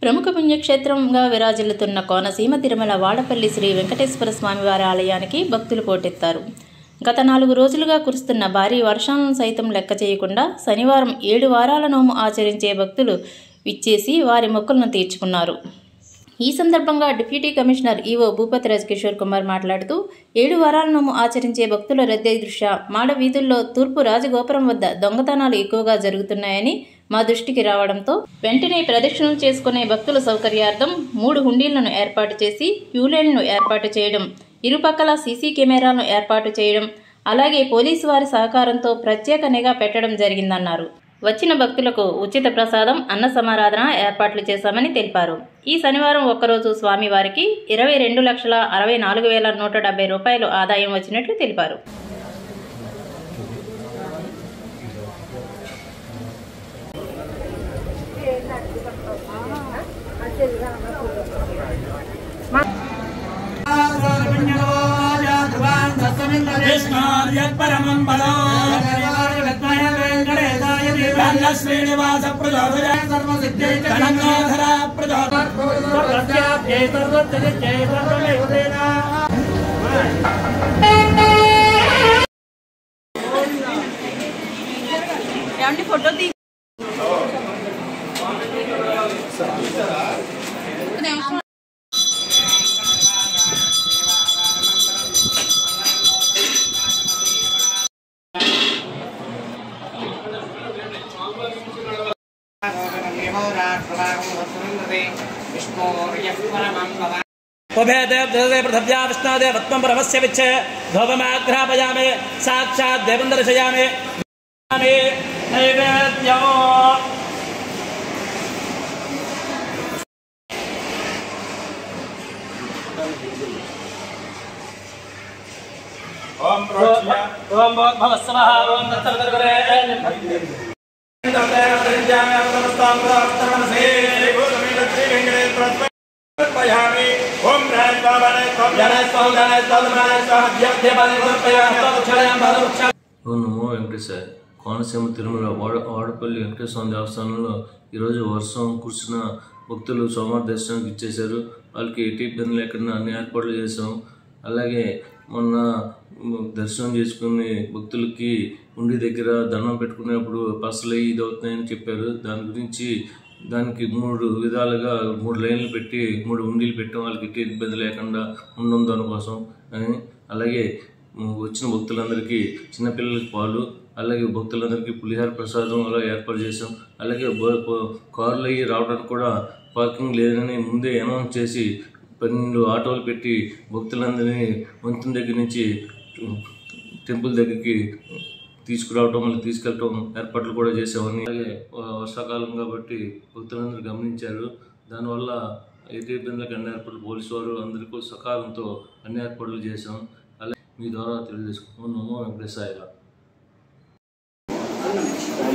ప్రముఖ పుణ్యక్షేత్రంగా విరాజిల్లుతున్న కోనసీమ తిరుమల వాడపల్లి శ్రీ వెంకటేశ్వర స్వామివారి ఆలయానికి భక్తులు పోటెత్తారు. గత 4 రోజులుగా కురుస్తున్న భారీ వర్షాలను సైతం లెక్క చేయకుండా శనివారం 7 వారాల నోము ఆచరించే భక్తులు విచ్చేసి వారి మొక్కులను తీర్చుకున్నారు. ఈ సందర్భంగా deputy commissioner EO Bhupathi Rajkishore Kumar మాట్లాడుతూ 7 వారాల నోము ఆచరించే భక్తుల రద్దీ దృష్ట్యా మాడ వీధుల్లో తూర్పు రాజగోపురం వద్ద దొంగతనాలు ఎక్కువగా జరుగుతున్నాయని మా దృష్టికి రావడంతో వెంటనే ప్రదక్షిణలు చేసుకునే భక్తుల సౌకర్యార్థం 3 హుండీలను ఏర్పాటు చేసి క్యూలైన్లను ఏర్పాటు చేయడం, ఇరుపక్కల సీసీ కెమెరాలను ఏర్పాటు చేయడం, అలాగే పోలీసు వారి సహకారంతో ప్రత్యేక నిఘా పెట్టడం జరిగిందన్నారు. వచ్చిన భక్తులకు ఉచిత ప్రసాదం, అన్న సమారాధన ఏర్పాట్లు చేశామని తెలిపారు. ఈ శనివారం ఒక్కరోజు స్వామివారికి 22,64,170 రూపాయలు ఆదాయం వచ్చినట్లు తెలిపారు. శ్రీనివాస ఫోటో తీ पृथव्या विष्णादे वत्मं परमस्य विच्छ धोपमाघ्रापयामे साक्षात् देवं दर्शयामे नैवेद्यो ओम भवस्वः ओम तत्सवितुर्वरे నమో వెంకటేశ్వర. కోనసీమ తిరుమల వాడపల్లి వెంకటేశ్వర స్వామి దేవస్థానంలో ఈరోజు వర్షం కురిసిన భక్తులు సోమవారం దర్శనానికి ఇచ్చేశారు. వాళ్ళకి ఎట్టి ఇబ్బంది లేకుండా అన్ని ఏర్పాట్లు చేసాం. అలాగే మొన్న దర్శనం చేసుకుని భక్తులకి ఉండి దగ్గర దండం పెట్టుకునేప్పుడు పసలు ఇది అవుతున్నాయని చెప్పారు. దాని గురించి దానికి 3 విధాలుగా 3 లైన్లు పెట్టి 3 ఉండీలు పెట్టాం. వాళ్ళకి ఎట్టి ఇబ్బంది లేకుండా ఉండడం దానికోసం అని. అలాగే వచ్చిన భక్తులందరికీ చిన్నపిల్లలకి పాలు, అలాగే భక్తులందరికీ పులిహార ప్రసాదం అలా ఏర్పాటు చేసాం. అలాగే కార్లు అయ్యి రావడానికి కూడా పార్కింగ్ లేదని ముందే అనౌన్స్ చేసి 12 ఆటోలు పెట్టి భక్తులందరినీ వంతెన దగ్గర నుంచి టెంపుల్ దగ్గరికి తీసుకురావటం, మళ్ళీ తీసుకెళ్ళటం ఏర్పాట్లు కూడా చేసామని. అలాగే వర్షాకాలం కాబట్టి భక్తులందరూ గమనించారు. దానివల్ల ఎట్టి ఇబ్బందులకు అన్ని ఏర్పాట్లు పోలీసు వారు అందరికీ సకాలంతో అన్ని ఏర్పాట్లు చేసాం. అలాగే మీ ద్వారా తెలియజేసుకుంటాం. నమో వెంకటేశాయ.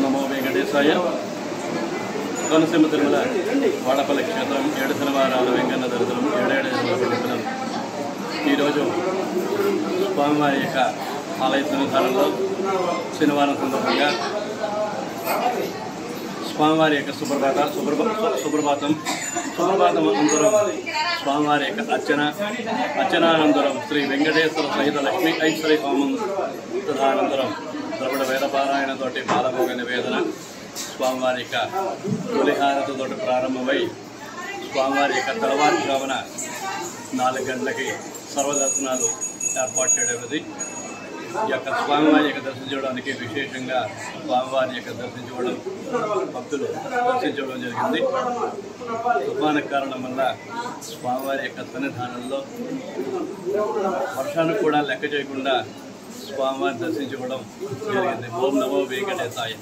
నమో వెంకటేశాయ. కోనసీమ తిరుమల వాడపల్లి క్షేత్రం 7 శనివారాల వెంకన్న దర్శనం 7 ఈరోజు స్వామివారి యొక్క ఆలయ సన్నిధానంలో శనివారం సందర్భంగా స్వామివారి యొక్క సుప్రభాతం అనంతరం స్వామివారి యొక్క అర్చనానంతరం శ్రీ వెంకటేశ్వర సహిత లక్ష్మీ ఐశ్వర్య హోమం తదనంతరం ద్రవిడ వేదపారాయణతోటి బాలభోగ నివేదన స్వామివారి యొక్క పులిహారతతో ప్రారంభమై స్వామివారి యొక్క తెల్లవారుజామున 4 గంటలకి సర్వదర్శనాలు ఏర్పాటు చేయడమైనది. ఈ యొక్క స్వామివారి యొక్క దర్శించడానికి విశేషంగా స్వామివారి యొక్క దర్శించుకోవడం భక్తులు దర్శించడం జరిగింది. తుఫాను కారణం వల్ల స్వామివారి యొక్క సన్నిధానంలో వర్షాన్ని కూడా లెక్క చేయకుండా స్వామివారిని దర్శించుకోవడం జరిగింది. ఓం నమో వెంకటేశాయ.